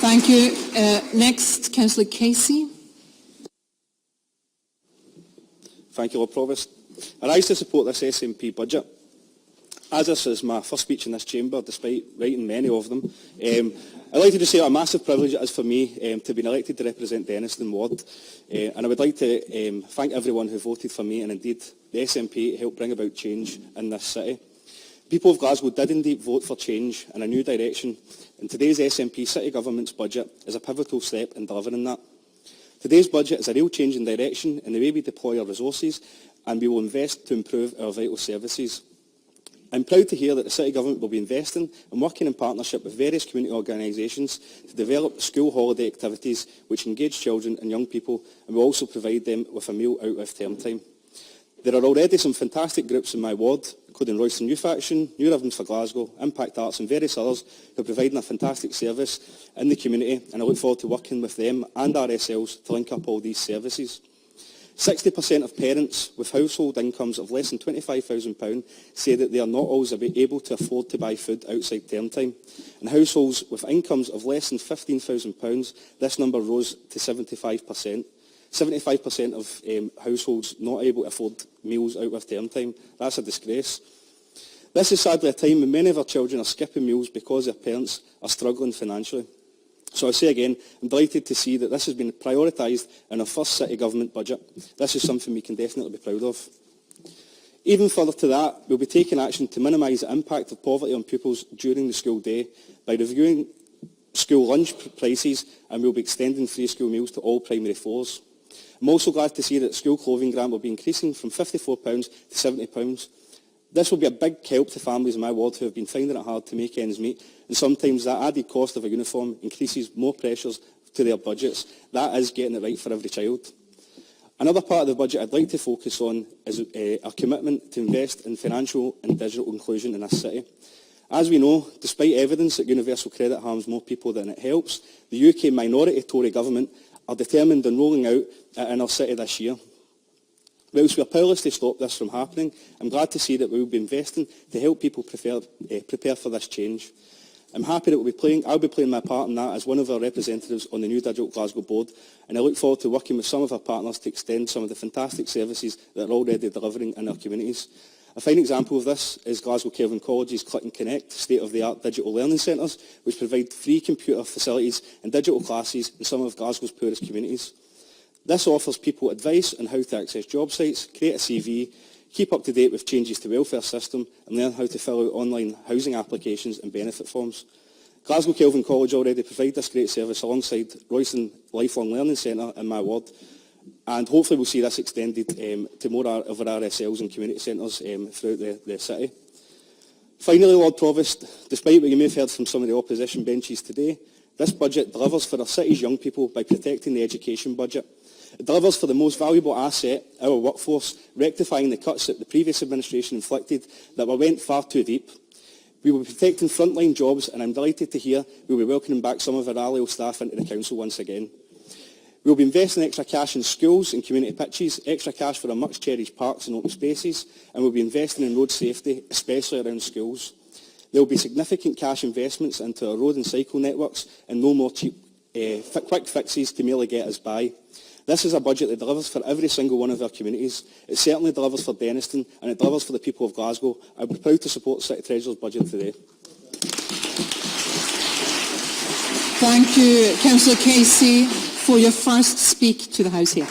Thank you. Next, Councillor Casey. Thank you, Lord Provost. I rise to support this SNP budget. As this is my first speech in this chamber, despite writing many of them, I'd like to just say what a massive privilege it is for me to have been elected to represent the Enniston ward. And I would like to thank everyone who voted for me and indeed the SNP to help bring about change in this city. People of Glasgow did indeed vote for change and a new direction, and today's SNP City Government's budget is a pivotal step in delivering that. Today's budget is a real change in direction in the way we deploy our resources, and we will invest to improve our vital services. I'm proud to hear that the City Government will be investing and working in partnership with various community organisations to develop school holiday activities which engage children and young people, and will also provide them with a meal out of term time. There are already some fantastic groups in my ward, including Royston Youth Action, New Ribbons for Glasgow, Impact Arts and various others, who are providing a fantastic service in the community, and I look forward to working with them and RSLs to link up all these services. 60% of parents with household incomes of less than £25,000 say that they are not always able to afford to buy food outside term time. And households with incomes of less than £15,000, this number rose to 75%. 75% of households not able to afford meals out of term time. That's a disgrace. This is sadly a time when many of our children are skipping meals because their parents are struggling financially. So I say again, I'm delighted to see that this has been prioritised in our first City Government budget. This is something we can definitely be proud of. Even further to that, we'll be taking action to minimise the impact of poverty on pupils during the school day by reviewing school lunch prices, and we'll be extending free school meals to all primary fours. I'm also glad to see that the school clothing grant will be increasing from £54 to £70. This will be a big help to families in my ward who have been finding it hard to make ends meet, and sometimes that added cost of a uniform increases more pressures to their budgets. That is getting it right for every child. Another part of the budget I'd like to focus on is our commitment to invest in financial and digital inclusion in this city. As we know, despite evidence that universal credit harms more people than it helps, the UK minority Tory government are determined on rolling out in our city this year. Whilst we are powerless to stop this from happening, I'm glad to see that we will be investing to help people prepare for this change. I'm happy that I'll be playing my part in that as one of our representatives on the new Digital Glasgow board, and I look forward to working with some of our partners to extend some of the fantastic services that are already delivering in our communities. A fine example of this is Glasgow Cllr College's Click and Connect state-of-the-art digital learning centres, which provide free computer facilities and digital classes in some of Glasgow's poorest communities. This offers people advice on how to access job sites, create a CV, keep up to date with changes to the welfare system, and learn how to fill out online housing applications and benefit forms. Glasgow Cllr College already provide this great service alongside Royston Lifelong Learning Centre in my ward, and hopefully we'll see this extended to more of our RSLs and community centres throughout the city. Finally, Lord Provost, despite what you may have heard from some of the opposition benches today, this budget delivers for our city's young people by protecting the education budget. It delivers for the most valuable asset, our workforce, rectifying the cuts that the previous administration inflicted that went far too deep. We will be protecting frontline jobs, and I'm delighted to hear we'll be welcoming back some of our Allan staff into the council once again. We'll be investing extra cash in schools and community pitches, extra cash for our much-cherished parks and open spaces, and we'll be investing in road safety, especially around schools. There will be significant cash investments into our road and cycle networks, and no more cheap quick fixes to merely get us by. This is a budget that delivers for every single one of our communities. It certainly delivers for Denniston, and it delivers for the people of Glasgow. I'll be proud to support the City Treasurer's budget today. Thank you, Councillor Casey, for your first speak to the House here.